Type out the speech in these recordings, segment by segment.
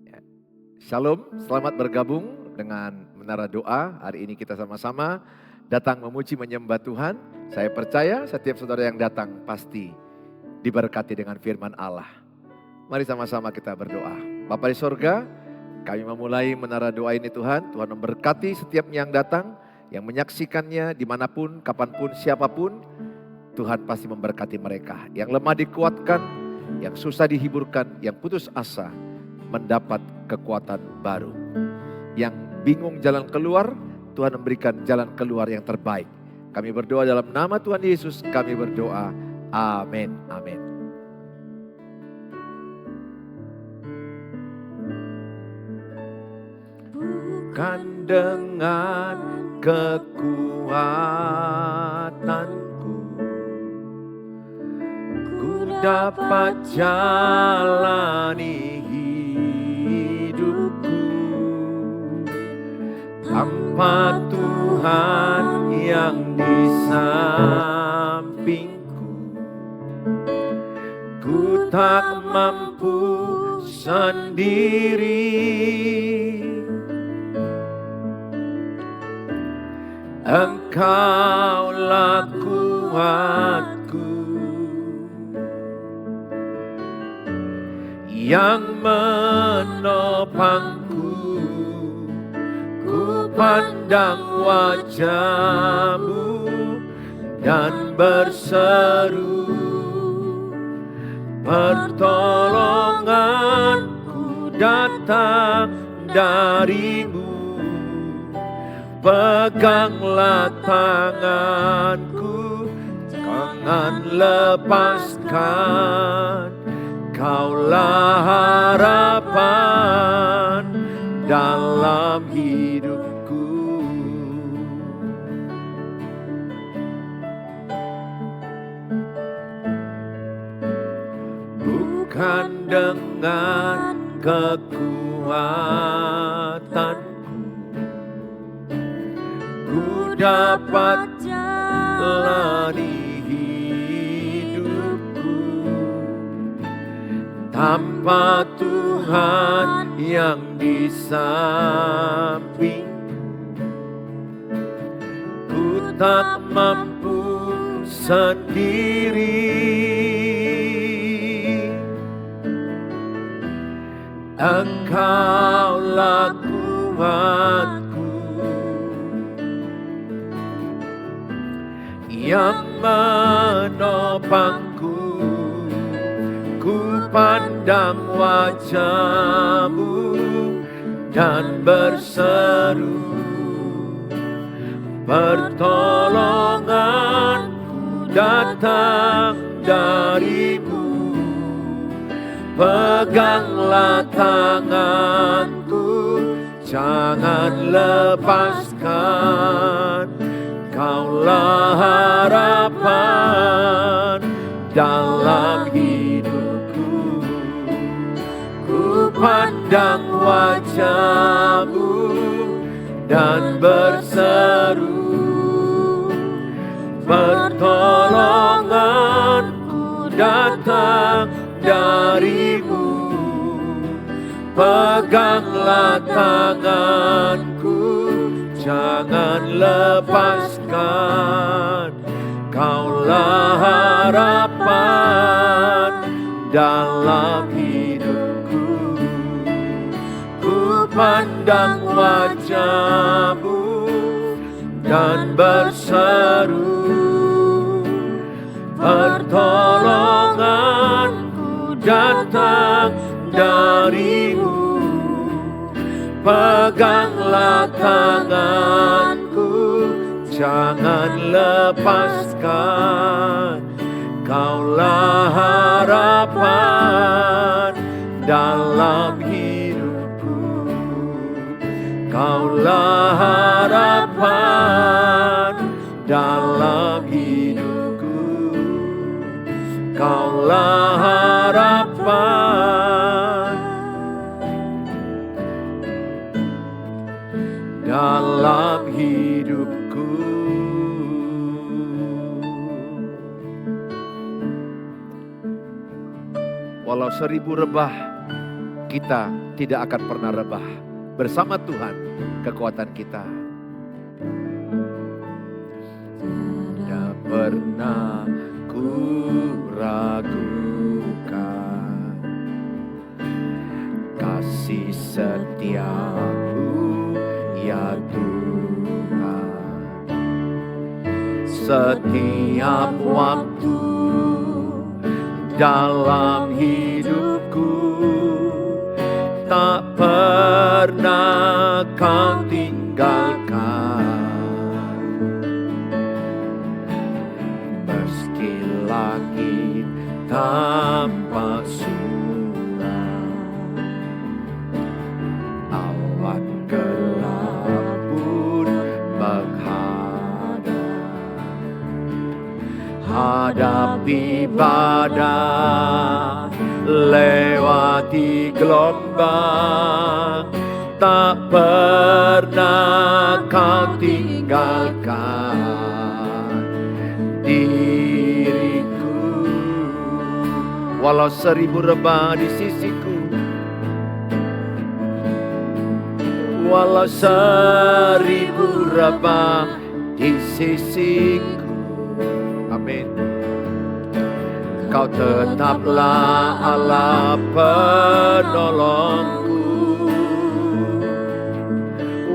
Ya. Shalom, selamat bergabung dengan Menara Doa. Hari ini kita sama-sama datang memuji menyembah Tuhan. Saya percaya setiap saudara yang datang pasti diberkati dengan firman Allah. Mari sama-sama kita berdoa. Bapa di sorga, kami memulai Menara Doa ini Tuhan. Tuhan memberkati setiap yang datang, yang menyaksikannya dimanapun, kapanpun, siapapun. Tuhan pasti memberkati mereka. Yang lemah dikuatkan, yang susah dihiburkan, yang putus asa mendapat kekuatan baru. Yang bingung jalan keluar, Tuhan memberikan jalan keluar yang terbaik. Kami berdoa dalam nama Tuhan Yesus, kami berdoa. Amin. Amin. Bukan dengan kekuatanku ku dapat jalani hidupku tanpa Tuhan yang di sampingku. Ku tak mampu sendiri. Engkaulah kuatku yang menopangku. Ku pandang wajah-Mu dan berseru, pertolonganku datang dari-Mu. Peganglah tanganku, jangan lepaskan. Kaulah harapan dalam hidupku. Bukan dengan kekuatan ku dapat jalani hidupku tanpa Tuhan yang di samping. Ku tak mampu sendiri. Engkaulah kuatku yang menopangku. Ku pandang wajah-Mu dan berseru, pertolonganku datang dari-Mu. Peganglah tanganku, jangan lepaskan. Kaulah harapan dalam hidupku. Ku pandang wajah-Mu dan berseru, pertolonganku datang dari-Mu. Peganglah tanganku, jangan lepaskan. Kaulah harapan dalam hidupku. Ku pandang wajah-Mu dan berseru, pertolonganku datang dari-Mu. Peganglah tanganku, jangan lepaskan. Kaulah harapan dalam hidupku. Kaulah harapan dalam hidupku. Kaulah harapan dalam hidupku. Walau 1000 rebah kita tidak akan pernah rebah. Bersama Tuhan kekuatan kita. Tidak pernah ku ragukan kasih setiamu ya Tuhan. Setiap waktu dalam hidupku tak pernah kau tinggalkan. Meski langit tampak suram, awan gelap pun menghadap. Hadapi badai, lewati gelombang, tak pernah kau tinggalkan diriku. Walau 1000 rebah di sisiku, walau 1000 rebah di sisiku. Amin. Kau tetaplah Allah penolongku.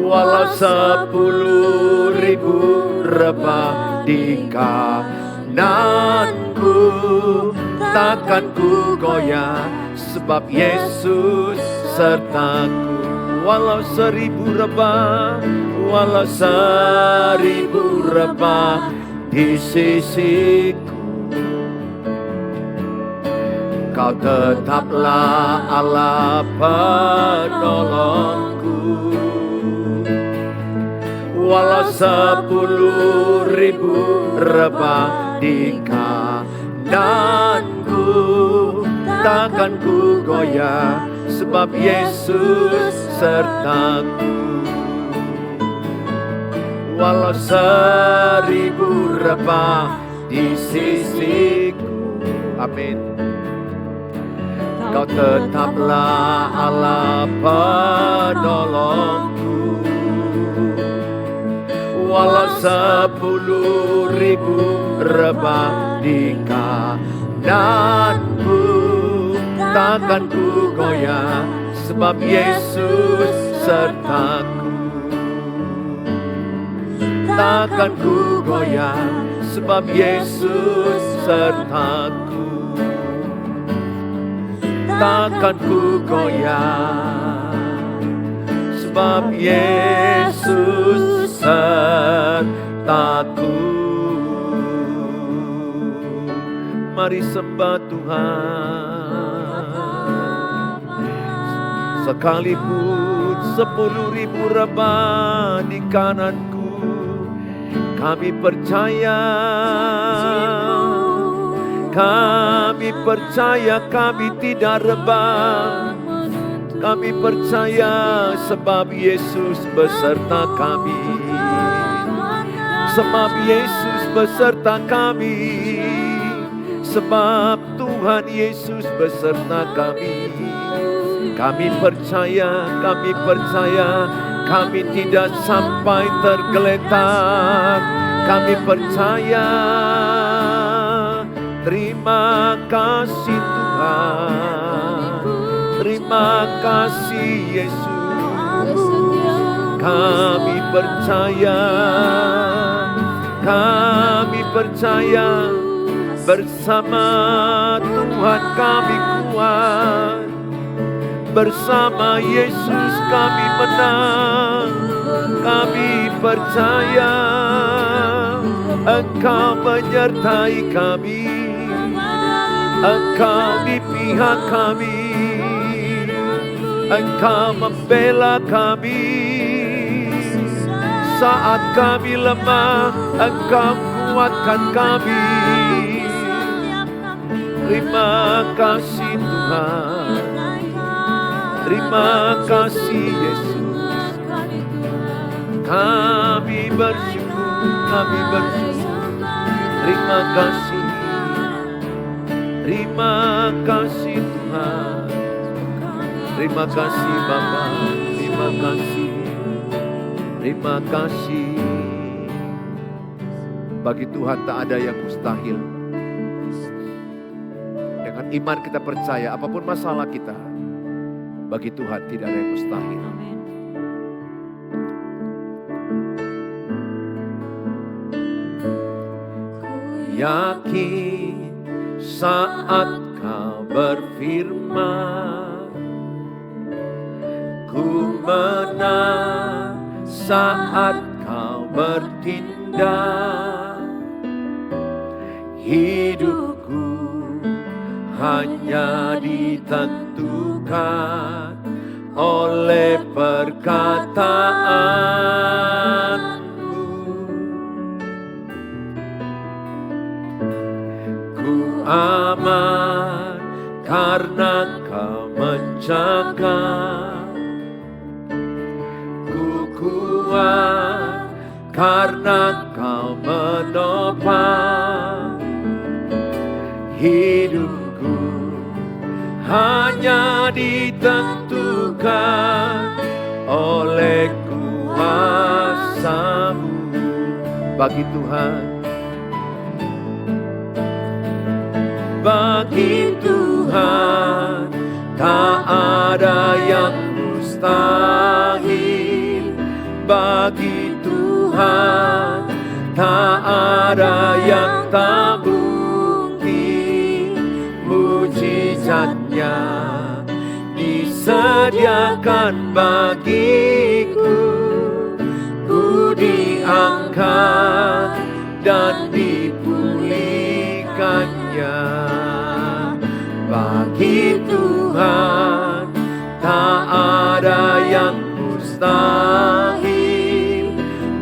Walau 10.000 rebah di kananku, takkan ku goyah, sebab Yesus sertaku. Walau 1000 rebah, walau 1000 rebah di sisiku, Kau tetaplah Allah penolongku. Walau 10.000 rebah di kananku, takkan ku goyah, sebab Yesus sertaku. Walau 1000 rebah di sisiku, amin. Kau tetaplah Allah penolongku. Walau 10.000 rebah di kananku, takkan ku goyah, sebab Yesus sertaku. Takkan ku goyah, sebab Yesus sertaku. Takkan ku goyah, sebab Yesus sertaku. Mari sembah Tuhan. Sekalipun 10.000 rebah di kananku, kami percaya, kami percaya, kami tidak rebah. Kami percaya sebab Yesus beserta kami. Sebab Yesus beserta kami. Sebab Tuhan Yesus beserta kami. Kami percaya, kami percaya, kami tidak sampai tergeletak. Kami percaya. Terima kasih Tuhan. Terima kasih Yesus. Kami percaya. Kami percaya. Bersama Tuhan kami kuat. Bersama Yesus kami menang. Kami percaya Engkau menyertai kami. Engkau di pihak kami. Engkau membela kami. Saat kami lemah, Engkau kuatkan kami. Terima kasih Tuhan. Terima kasih Yesus. Kami bersyukur, kami bersyukur. Terima kasih. Terima kasih Tuhan. Terima kasih Bapa, terima kasih. Terima kasih. Bagi Tuhan tak ada yang mustahil. Dengan iman kita percaya apapun masalah kita, bagi Tuhan tidak ada yang mustahil. Amin. Yakin saat Kau berfirman, ku menang saat Kau bertindak. Hidupku hanya ditentukan oleh perkataan-Mu. Ku aman karena Kau menjaga. Ku kuat karena Kau menopang. Hidupku hanya ditentukan oleh kuasa-Mu. Bagi Tuhan, bagi Tuhan tak ada yang mustahil. Bagi Tuhan tak ada yang tak mungkin. Mujizatnya disediakan bagiku. Ku diangkat dan dipulihkannya. Bagi Tuhan tak ada yang mustahil.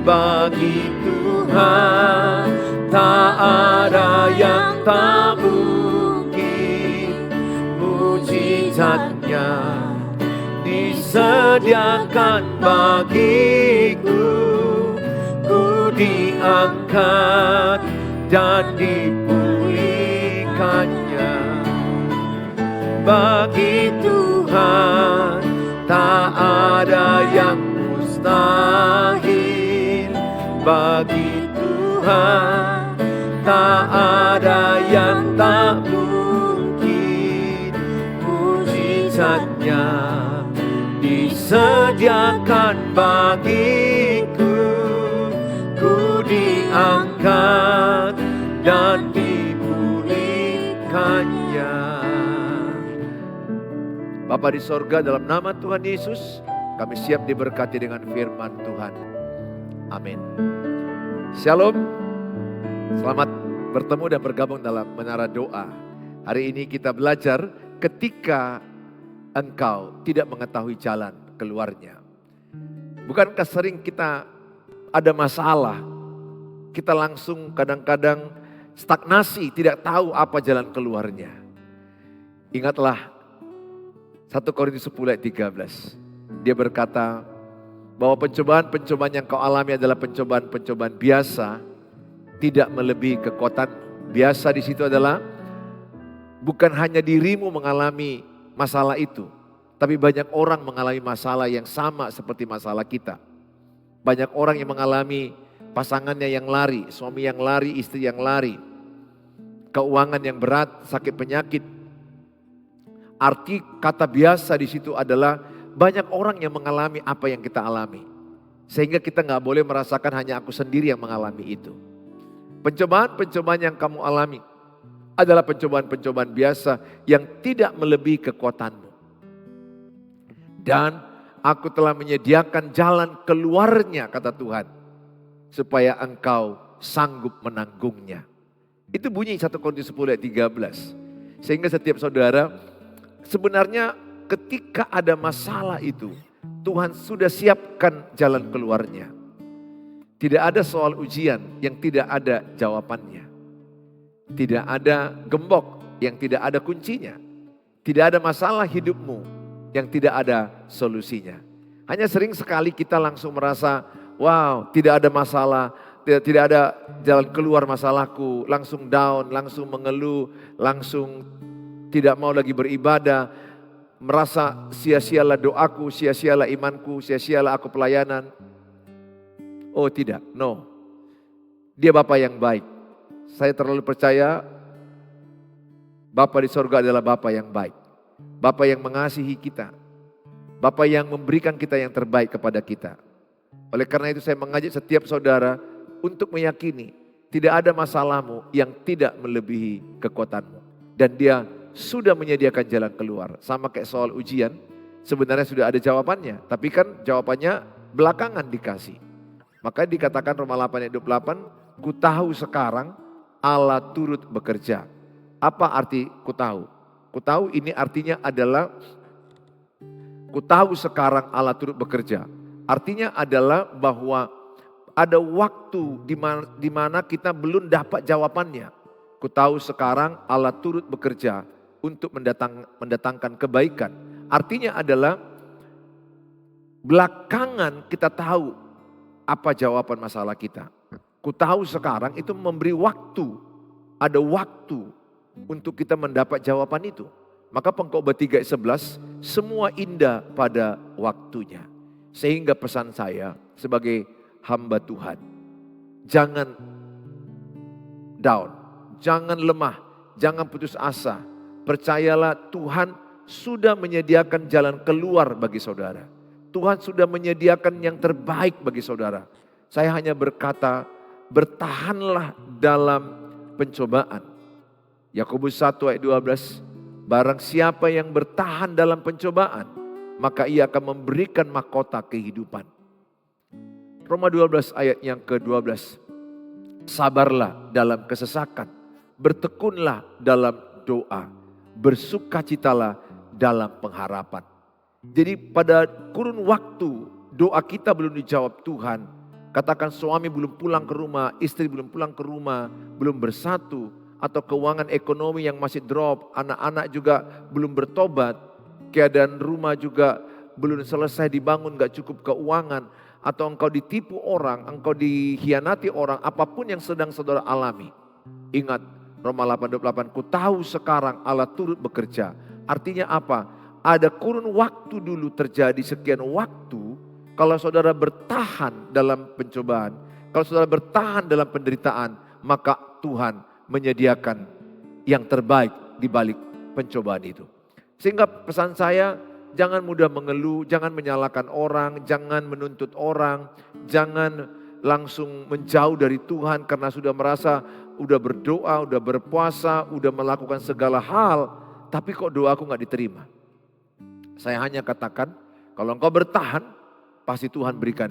Bagi Tuhan tak ada yang tak mungkin. Mujizatnya disediakan bagiku. Ku diangkat dan dipulihkannya. Bagi Tuhan tak ada yang mustahil. Bagi Tuhan tak ada yang tak mungkin. Mujizatnya disediakan bagiku. Ku diangkat dan dipulihkannya. Bapa di sorga, dalam nama Tuhan Yesus, kami siap diberkati dengan firman Tuhan. Amin. Shalom. Selamat bertemu dan bergabung dalam Menara Doa. Hari ini kita belajar ketika engkau tidak mengetahui jalan keluarnya. Bukankah sering kita ada masalah, kita langsung kadang-kadang stagnasi, tidak tahu apa jalan keluarnya. Ingatlah 1 Korintus 10 ayat 13. Dia berkata bahwa pencobaan-pencobaan yang kau alami adalah pencobaan-pencobaan biasa, tidak melebihi kekuatan. Biasa di situ adalah bukan hanya dirimu mengalami masalah itu, tapi banyak orang mengalami masalah yang sama seperti masalah kita. Banyak orang yang mengalami pasangannya yang lari, suami yang lari, istri yang lari, keuangan yang berat, sakit penyakit. Arti kata biasa di situ adalah banyak orang yang mengalami apa yang kita alami. Sehingga kita gak boleh merasakan hanya aku sendiri yang mengalami itu. Pencobaan-pencobaan yang kamu alami adalah pencobaan-pencobaan biasa yang tidak melebihi kekuatanmu. Dan aku telah menyediakan jalan keluarnya, kata Tuhan, supaya engkau sanggup menanggungnya. Itu bunyi 1 Korintus 10 ayat 13. Sehingga setiap saudara, sebenarnya ketika ada masalah itu, Tuhan sudah siapkan jalan keluarnya. Tidak ada soal ujian yang tidak ada jawabannya. Tidak ada gembok yang tidak ada kuncinya. Tidak ada masalah hidupmu yang tidak ada solusinya. Hanya sering sekali kita langsung merasa, wow, tidak ada masalah, tidak ada jalan keluar masalahku, langsung down, langsung mengeluh, langsung tidak mau lagi beribadah. merasa sia-sialah doaku, sia-sialah imanku, sia-sialah aku pelayanan. Oh tidak, no. Dia Bapa yang baik. Saya terlalu percaya Bapa di sorga adalah Bapa yang baik. Bapa yang mengasihi kita. Bapa yang memberikan kita yang terbaik kepada kita. Oleh karena itu saya mengajak setiap saudara untuk meyakini tidak ada masalahmu yang tidak melebihi kekuatanmu. Dan dia sudah menyediakan jalan keluar. Sama kayak soal ujian, sebenarnya sudah ada jawabannya. Tapi kan jawabannya belakangan dikasih. Maka dikatakan Roma 8 ayat 28, ku tahu sekarang Allah turut bekerja. Apa arti ku tahu? Ku tahu ini artinya adalah, ku tahu sekarang Allah turut bekerja. Artinya adalah bahwa ada waktu di mana kita belum dapat jawabannya. Ku tahu sekarang Allah turut bekerja untuk mendatangkan kebaikan. Artinya adalah belakangan kita tahu apa jawaban masalah kita. Ku tahu sekarang itu memberi waktu. Ada waktu untuk kita mendapat jawaban itu. Maka Pengkhotbah 3 ayat 11, semua indah pada waktunya. Sehingga pesan saya sebagai hamba Tuhan, jangan down, jangan lemah, jangan putus asa. Percayalah Tuhan sudah menyediakan jalan keluar bagi saudara. Tuhan sudah menyediakan yang terbaik bagi saudara. Saya hanya berkata, bertahanlah dalam pencobaan. Yakobus 1 ayat 12, barang siapa yang bertahan dalam pencobaan, maka ia akan memberikan mahkota kehidupan. Roma 12 ayat yang ke-12. Sabarlah dalam kesesakan, bertekunlah dalam doa, bersukacitalah dalam pengharapan. Jadi pada kurun waktu doa kita belum dijawab Tuhan, katakan suami belum pulang ke rumah, istri belum pulang ke rumah, belum bersatu, atau keuangan ekonomi yang masih drop, anak-anak juga belum bertobat, keadaan rumah juga belum selesai dibangun, gak cukup keuangan, atau engkau ditipu orang, engkau dikhianati orang, apapun yang sedang saudara alami. Ingat Roma 8:28, ku tahu sekarang Allah turut bekerja. Artinya apa? Ada kurun waktu dulu terjadi sekian waktu, kalau saudara bertahan dalam pencobaan, kalau saudara bertahan dalam penderitaan, maka Tuhan menyediakan yang terbaik di balik pencobaan itu. Sehingga pesan saya, jangan mudah mengeluh, jangan menyalahkan orang, jangan menuntut orang, jangan langsung menjauh dari Tuhan karena sudah merasa udah berdoa, udah berpuasa, udah melakukan segala hal, tapi kok doaku gak diterima. Saya hanya katakan, kalau engkau bertahan, pasti Tuhan berikan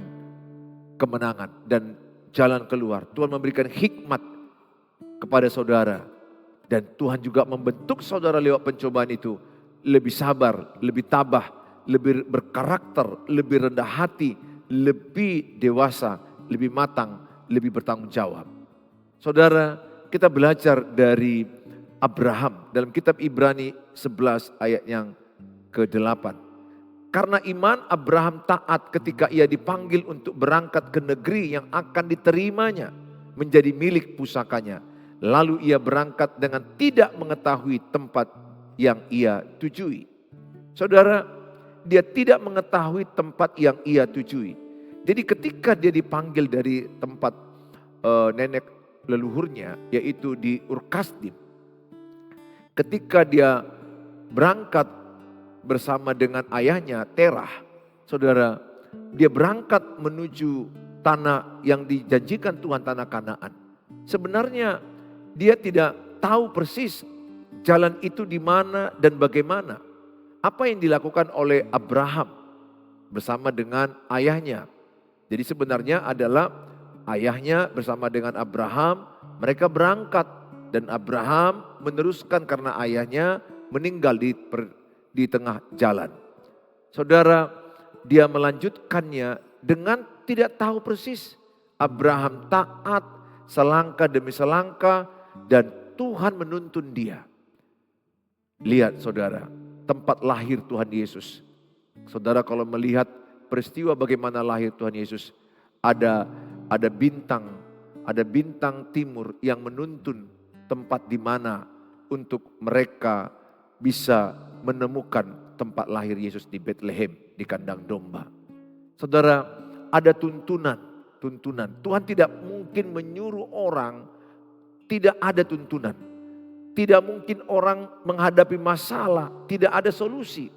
kemenangan dan jalan keluar. Tuhan memberikan hikmat kepada saudara. Dan Tuhan juga membentuk saudara lewat pencobaan itu. Lebih sabar, lebih tabah, lebih berkarakter, lebih rendah hati, lebih dewasa, lebih matang, lebih bertanggung jawab. Saudara, kita belajar dari Abraham dalam kitab Ibrani 11 ayat yang ke-8. Karena iman Abraham taat ketika ia dipanggil untuk berangkat ke negeri yang akan diterimanya menjadi milik pusakanya. Lalu ia berangkat dengan tidak mengetahui tempat yang ia tujui. Saudara, dia tidak mengetahui tempat yang ia tujui. Jadi ketika dia dipanggil dari tempat nenek leluhurnya, yaitu di Ur-Kasdim. Ketika dia berangkat bersama dengan ayahnya Terah, saudara, dia berangkat menuju tanah yang dijanjikan Tuhan, tanah Kanaan. Sebenarnya dia tidak tahu persis jalan itu di mana dan bagaimana. Apa yang dilakukan oleh Abraham bersama dengan ayahnya. Jadi sebenarnya adalah ayahnya bersama dengan Abraham, mereka berangkat dan Abraham meneruskan karena ayahnya meninggal di tengah jalan. Saudara, dia melanjutkannya dengan tidak tahu persis. Abraham taat selangkah demi selangkah dan Tuhan menuntun dia. Lihat saudara, tempat lahir Tuhan Yesus. Saudara kalau melihat peristiwa bagaimana lahir Tuhan Yesus, ada bintang timur yang menuntun tempat di mana untuk mereka bisa menemukan tempat lahir Yesus di Bethlehem, di kandang domba. Saudara, ada tuntunan. Tuhan tidak mungkin menyuruh orang, tidak ada tuntunan. Tidak mungkin orang menghadapi masalah, tidak ada solusi.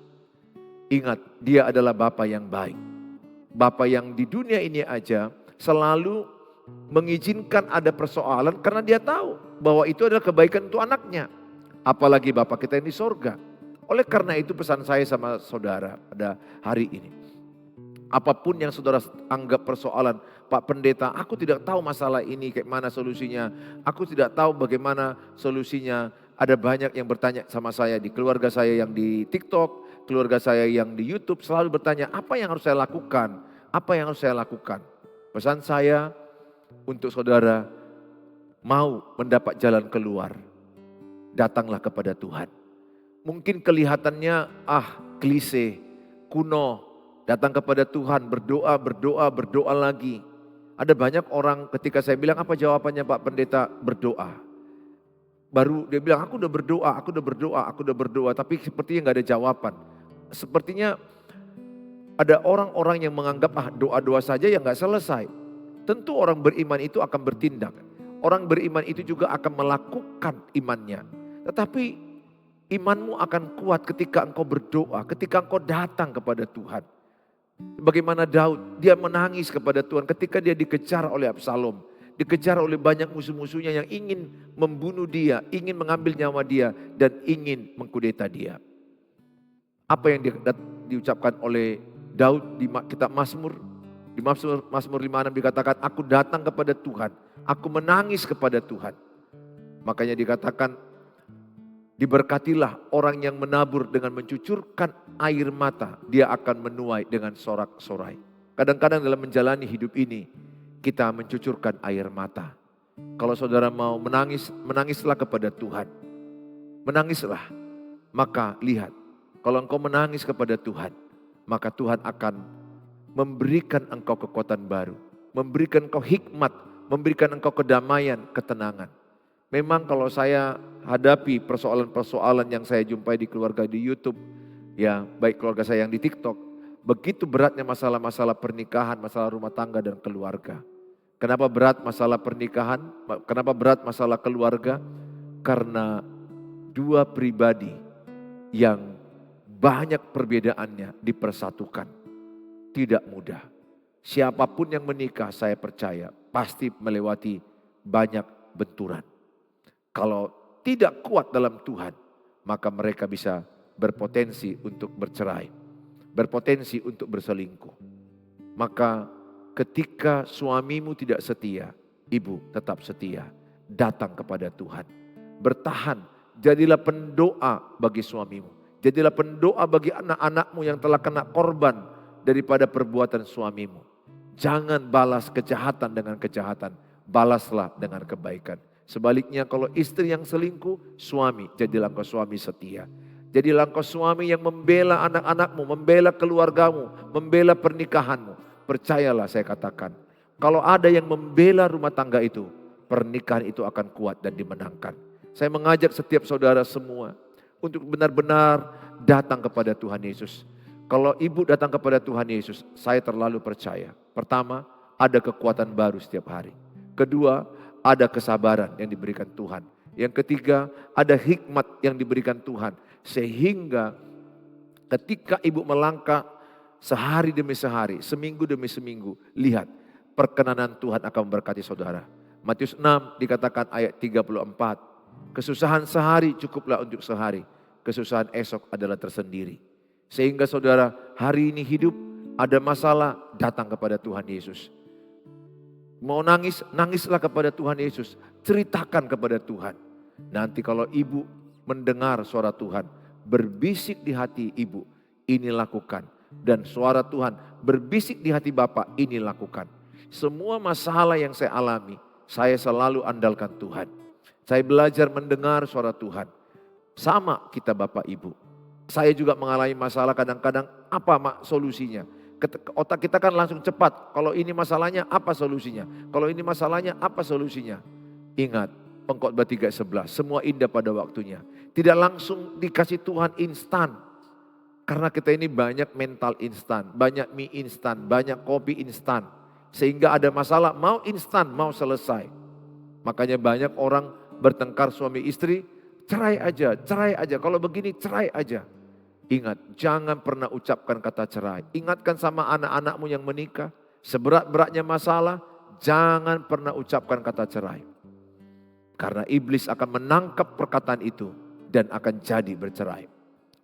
Ingat, Dia adalah Bapa yang baik. Bapa yang di dunia ini aja selalu mengizinkan ada persoalan karena Dia tahu bahwa itu adalah kebaikan untuk anaknya. Apalagi Bapa kita yang di sorga. Oleh karena itu pesan saya sama saudara pada hari ini. Apapun yang saudara anggap persoalan, Pak Pendeta, aku tidak tahu masalah ini kayak mana solusinya. Aku tidak tahu bagaimana solusinya. Ada banyak yang bertanya sama saya di keluarga saya yang di TikTok, keluarga saya yang di YouTube selalu bertanya, apa yang harus saya lakukan? Apa yang harus saya lakukan? Pesan saya untuk saudara, mau mendapat jalan keluar, datanglah kepada Tuhan. Mungkin kelihatannya klise, kuno. Datang kepada Tuhan, berdoa lagi. Ada banyak orang ketika saya bilang, apa jawabannya Pak Pendeta? Berdoa. Baru dia bilang, aku udah berdoa. Tapi sepertinya gak ada jawaban. Sepertinya ada orang-orang yang menganggap, doa-doa saja yang gak selesai. Tentu orang beriman itu akan bertindak. Orang beriman itu juga akan melakukan imannya. Tetapi imanmu akan kuat ketika engkau berdoa, ketika engkau datang kepada Tuhan. Bagaimana Daud, dia menangis kepada Tuhan ketika dia dikejar oleh Absalom. Dikejar oleh banyak musuh-musuhnya yang ingin membunuh dia, ingin mengambil nyawa dia, dan ingin mengkudeta dia. Apa yang diucapkan oleh Daud di kitab Mazmur? Di Mazmur 56 dikatakan, aku datang kepada Tuhan, aku menangis kepada Tuhan. Makanya dikatakan, diberkatilah orang yang menabur dengan mencucurkan air mata. Dia akan menuai dengan sorak-sorai. Kadang-kadang dalam menjalani hidup ini, kita mencucurkan air mata. Kalau saudara mau menangis, menangislah kepada Tuhan. Menangislah. Maka lihat, kalau engkau menangis kepada Tuhan, maka Tuhan akan memberikan engkau kekuatan baru. Memberikan engkau hikmat, memberikan engkau kedamaian, ketenangan. Memang kalau saya hadapi persoalan-persoalan yang saya jumpai di keluarga di YouTube, ya baik keluarga saya yang di TikTok, begitu beratnya masalah-masalah pernikahan, masalah rumah tangga dan keluarga. Kenapa berat masalah pernikahan? Kenapa berat masalah keluarga? Karena dua pribadi yang banyak perbedaannya dipersatukan. Tidak mudah. Siapapun yang menikah, saya percaya pasti melewati banyak benturan. Kalau tidak kuat dalam Tuhan, maka mereka bisa berpotensi untuk bercerai, berpotensi untuk berselingkuh. Maka ketika suamimu tidak setia, ibu tetap setia, datang kepada Tuhan. Bertahan, jadilah pendoa bagi suamimu. Jadilah pendoa bagi anak-anakmu yang telah kena korban daripada perbuatan suamimu. Jangan balas kejahatan dengan kejahatan, balaslah dengan kebaikan. Sebaliknya kalau istri yang selingkuh, suami, jadilah engkau suami setia. Jadilah engkau suami yang membela anak-anakmu, membela keluargamu, membela pernikahanmu. Percayalah saya katakan, kalau ada yang membela rumah tangga itu, pernikahan itu akan kuat dan dimenangkan. Saya mengajak setiap saudara semua untuk benar-benar datang kepada Tuhan Yesus. Kalau ibu datang kepada Tuhan Yesus, saya terlalu percaya. Pertama, ada kekuatan baru setiap hari. Kedua, ada kesabaran yang diberikan Tuhan. Yang ketiga, ada hikmat yang diberikan Tuhan. Sehingga ketika ibu melangkah sehari demi sehari, seminggu demi seminggu, lihat perkenanan Tuhan akan memberkati saudara. Matius 6 dikatakan ayat 34. Kesusahan sehari cukuplah untuk sehari. Kesusahan esok adalah tersendiri. Sehingga saudara hari ini hidup, ada masalah, datang kepada Tuhan Yesus. Mau nangis, nangislah kepada Tuhan Yesus. Ceritakan kepada Tuhan. Nanti kalau ibu mendengar suara Tuhan, berbisik di hati ibu, ini lakukan. Dan suara Tuhan berbisik di hati bapak, ini lakukan. Semua masalah yang saya alami, saya selalu andalkan Tuhan. Saya belajar mendengar suara Tuhan. Sama kita bapak ibu. Saya juga mengalami masalah kadang-kadang, apa solusinya? Otak kita kan langsung cepat, kalau ini masalahnya apa solusinya? Kalau ini masalahnya apa solusinya? Ingat, Pengkhotbah 3:11, semua indah pada waktunya. Tidak langsung dikasih Tuhan instan. Karena kita ini banyak mental instan, banyak mie instan, banyak kopi instan. Sehingga ada masalah mau instan, mau selesai. Makanya banyak orang bertengkar suami istri, cerai aja, cerai aja. Kalau begini cerai aja. Ingat, jangan pernah ucapkan kata cerai. Ingatkan sama anak-anakmu yang menikah, seberat-beratnya masalah, jangan pernah ucapkan kata cerai. Karena iblis akan menangkap perkataan itu dan akan jadi bercerai.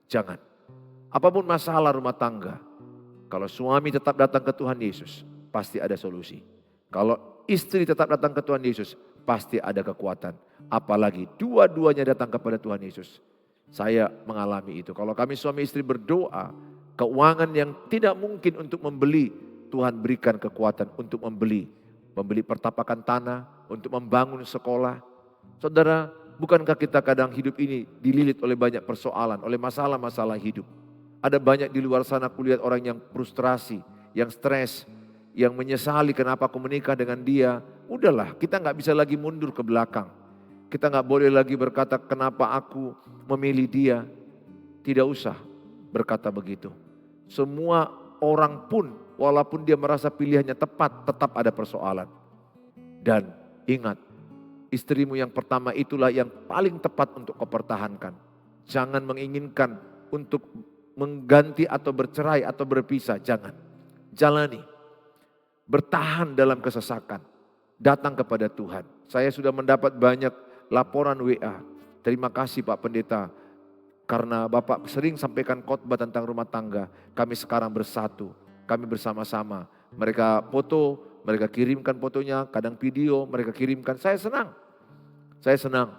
Jangan. Apapun masalah rumah tangga, kalau suami tetap datang ke Tuhan Yesus, pasti ada solusi. Kalau istri tetap datang ke Tuhan Yesus, pasti ada kekuatan. Apalagi dua-duanya datang kepada Tuhan Yesus. Saya mengalami itu. Kalau kami suami istri berdoa, keuangan yang tidak mungkin untuk membeli, Tuhan berikan kekuatan untuk membeli. Membeli pertapakan tanah, untuk membangun sekolah. Saudara, bukankah kita kadang hidup ini dililit oleh banyak persoalan, oleh masalah-masalah hidup. Ada banyak di luar sana kulihat orang yang frustrasi, yang stres, yang menyesali kenapa aku menikah dengan dia. Udahlah, kita nggak bisa lagi mundur ke belakang. Kita nggak boleh lagi berkata kenapa aku memilih dia. Tidak usah berkata begitu. Semua orang pun walaupun dia merasa pilihannya tepat, tetap ada persoalan. Dan ingat, istrimu yang pertama itulah yang paling tepat untuk kau pertahankan. Jangan menginginkan untuk mengganti atau bercerai atau berpisah, jangan. Jalani. Bertahan dalam kesesakan. Datang kepada Tuhan. Saya sudah mendapat banyak laporan WA. Terima kasih Pak Pendeta. Karena Bapak sering sampaikan khotbah tentang rumah tangga. Kami sekarang bersatu. Kami bersama-sama. Mereka foto, mereka kirimkan fotonya, kadang video, mereka kirimkan. Saya senang. Saya senang.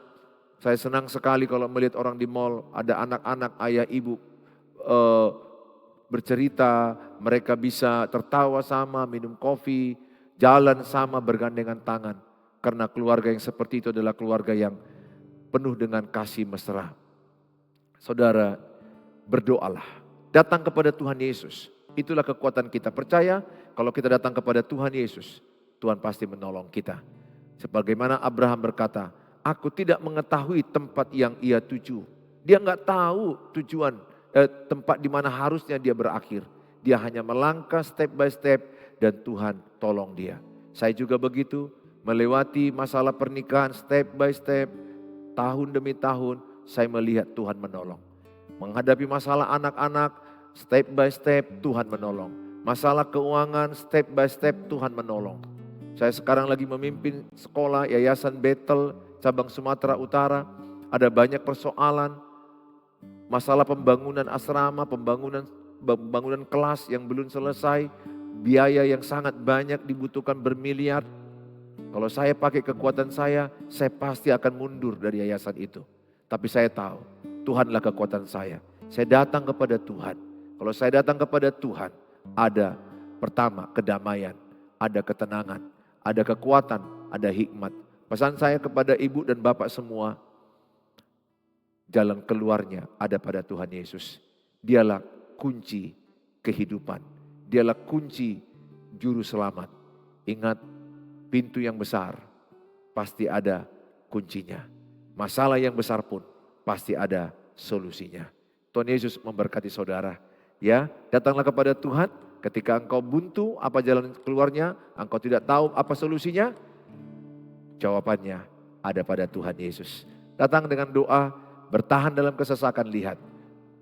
Saya senang sekali kalau melihat orang di mall, ada anak-anak, ayah, ibu bercerita, mereka bisa tertawa sama, minum kopi, jalan sama, bergandengan tangan. Karena keluarga yang seperti itu adalah keluarga yang penuh dengan kasih mesra. Saudara, berdoalah. Datang kepada Tuhan Yesus. Itulah kekuatan kita. Percaya kalau kita datang kepada Tuhan Yesus, Tuhan pasti menolong kita. Sebagaimana Abraham berkata, aku tidak mengetahui tempat yang ia tuju. Dia nggak tahu tujuan tempat di mana harusnya dia berakhir. Dia hanya melangkah step by step dan Tuhan tolong dia. Saya juga begitu. Melewati masalah pernikahan step by step, tahun demi tahun, saya melihat Tuhan menolong. Menghadapi masalah anak-anak, step by step Tuhan menolong. Masalah keuangan, step by step Tuhan menolong. Saya sekarang lagi memimpin sekolah Yayasan Bethel, cabang Sumatera Utara. Ada banyak persoalan, masalah pembangunan asrama, pembangunan kelas yang belum selesai, biaya yang sangat banyak dibutuhkan bermiliar. Kalau saya pakai kekuatan saya pasti akan mundur dari yayasan itu. Tapi saya tahu, Tuhanlah kekuatan saya. Saya datang kepada Tuhan. Kalau saya datang kepada Tuhan, ada pertama kedamaian, ada ketenangan, ada kekuatan, ada hikmat. Pesan saya kepada ibu dan bapak semua, jalan keluarnya ada pada Tuhan Yesus. Dialah kunci kehidupan. Dialah kunci juru selamat. Ingat, pintu yang besar pasti ada kuncinya. Masalah yang besar pun pasti ada solusinya. Tuhan Yesus memberkati saudara. Ya, datanglah kepada Tuhan ketika engkau buntu, apa jalan keluarnya, engkau tidak tahu apa solusinya. Jawabannya ada pada Tuhan Yesus. Datang dengan doa, bertahan dalam kesesakan, lihat.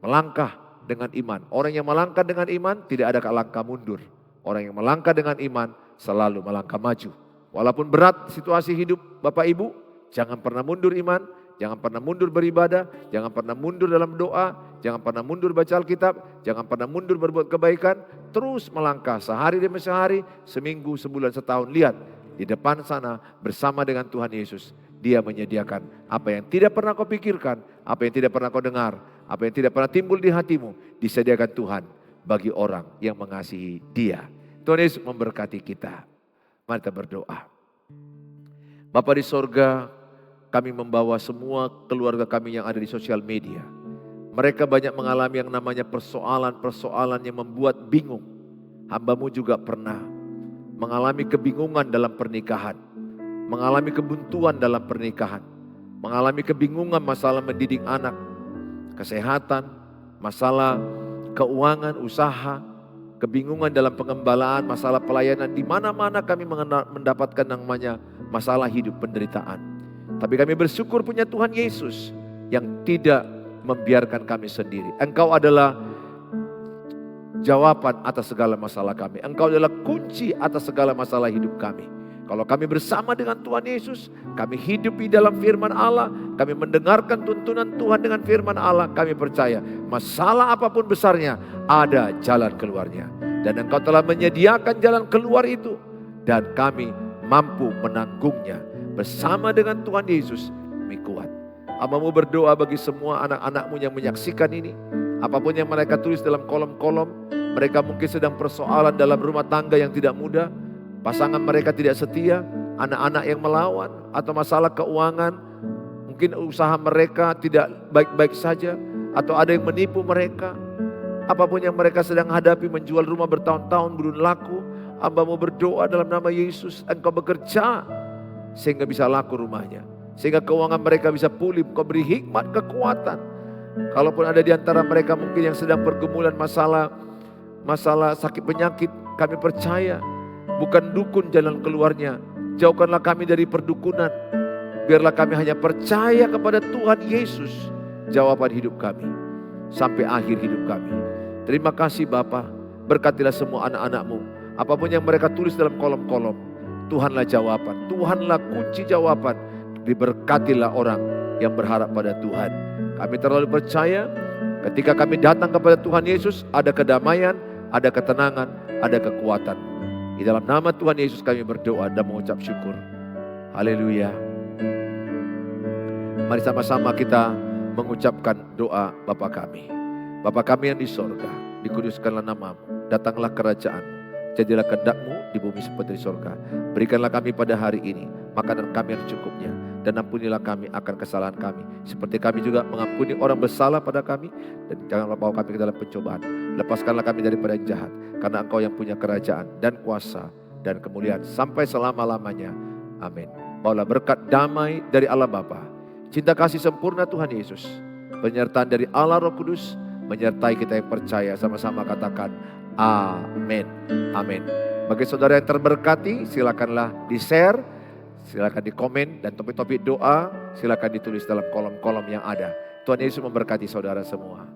Melangkah dengan iman. Orang yang melangkah dengan iman tidak ada langkah mundur. Orang yang melangkah dengan iman selalu melangkah maju. Walaupun berat situasi hidup Bapak Ibu, jangan pernah mundur iman, jangan pernah mundur beribadah, jangan pernah mundur dalam doa, jangan pernah mundur baca Alkitab, jangan pernah mundur berbuat kebaikan, terus melangkah sehari demi sehari, seminggu, sebulan, setahun. Lihat di depan sana bersama dengan Tuhan Yesus, Dia menyediakan apa yang tidak pernah kau pikirkan, apa yang tidak pernah kau dengar, apa yang tidak pernah timbul di hatimu, disediakan Tuhan bagi orang yang mengasihi Dia. Tuhan Yesus memberkati kita. Mari kita berdoa. Bapa di sorga, kami membawa semua keluarga kami yang ada di sosial media. Mereka banyak mengalami yang namanya persoalan-persoalan yang membuat bingung. Hamba-Mu juga pernah mengalami kebingungan dalam pernikahan. Mengalami kebuntuan dalam pernikahan. Mengalami kebingungan masalah mendidik anak. Kesehatan, masalah keuangan, usaha, kebingungan dalam pengembalaan, masalah pelayanan. Di mana-mana kami mendapatkan namanya masalah hidup, penderitaan. Tapi kami bersyukur punya Tuhan Yesus yang tidak membiarkan kami sendiri. Engkau adalah jawaban atas segala masalah kami. Engkau adalah kunci atas segala masalah hidup kami. Kalau kami bersama dengan Tuhan Yesus, kami hidup di dalam firman Allah, kami mendengarkan tuntunan Tuhan dengan firman Allah, kami percaya masalah apapun besarnya ada jalan keluarnya. Dan Engkau telah menyediakan jalan keluar itu, dan kami mampu menanggungnya. Bersama dengan Tuhan Yesus kami kuat. Hamba-Mu berdoa bagi semua anak-anak-Mu yang menyaksikan ini. Apapun yang mereka tulis dalam kolom-kolom, mereka mungkin sedang persoalan dalam rumah tangga yang tidak mudah. Pasangan mereka tidak setia, anak-anak yang melawan, atau masalah keuangan, mungkin usaha mereka tidak baik-baik saja, atau ada yang menipu mereka. Apapun yang mereka sedang hadapi, menjual rumah bertahun-tahun belum laku, hamba-Mu berdoa dalam nama Yesus, Engkau bekerja sehingga bisa laku rumahnya, sehingga keuangan mereka bisa pulih. Engkau beri hikmat, kekuatan. Kalaupun ada di antara mereka mungkin yang sedang pergumulan masalah sakit penyakit, kami percaya bukan dukun jalan keluarnya. Jauhkanlah kami dari perdukunan. Biarlah kami hanya percaya kepada Tuhan Yesus, jawaban hidup kami sampai akhir hidup kami. Terima kasih Bapa, berkatilah semua anak-anak-Mu. Apapun yang mereka tulis dalam kolom-kolom, Tuhanlah jawaban, Tuhanlah kunci jawaban. Diberkatilah orang yang berharap pada Tuhan. Kami terlalu percaya ketika kami datang kepada Tuhan Yesus, ada kedamaian, ada ketenangan, ada kekuatan. Di dalam nama Tuhan Yesus kami berdoa dan mengucap syukur. Haleluya. Mari sama-sama kita mengucapkan doa Bapa kami. Bapa kami yang di sorga, dikuduskanlah nama-Mu, datanglah kerajaan-Mu, jadilah kehendak-Mu di bumi seperti di sorga. Berikanlah kami pada hari ini makanan kami yang cukupnya, dan ampunilah kami akan kesalahan kami, seperti kami juga mengampuni orang bersalah pada kami. Dan janganlah bawa kami ke dalam pencobaan, lepaskanlah kami daripada yang jahat, karena Engkau yang punya kerajaan dan kuasa dan kemuliaan sampai selama-lamanya. Amin. Bawalah berkat damai dari Allah Bapa, cinta kasih sempurna Tuhan Yesus, penyertaan dari Allah Roh Kudus, menyertai kita yang percaya. Sama-sama katakan amin. Amin. Bagi saudara yang terberkati, silakanlah di-share, silakan di-komen, dan topik-topik doa silakan ditulis dalam kolom-kolom yang ada. Tuhan Yesus memberkati saudara semua.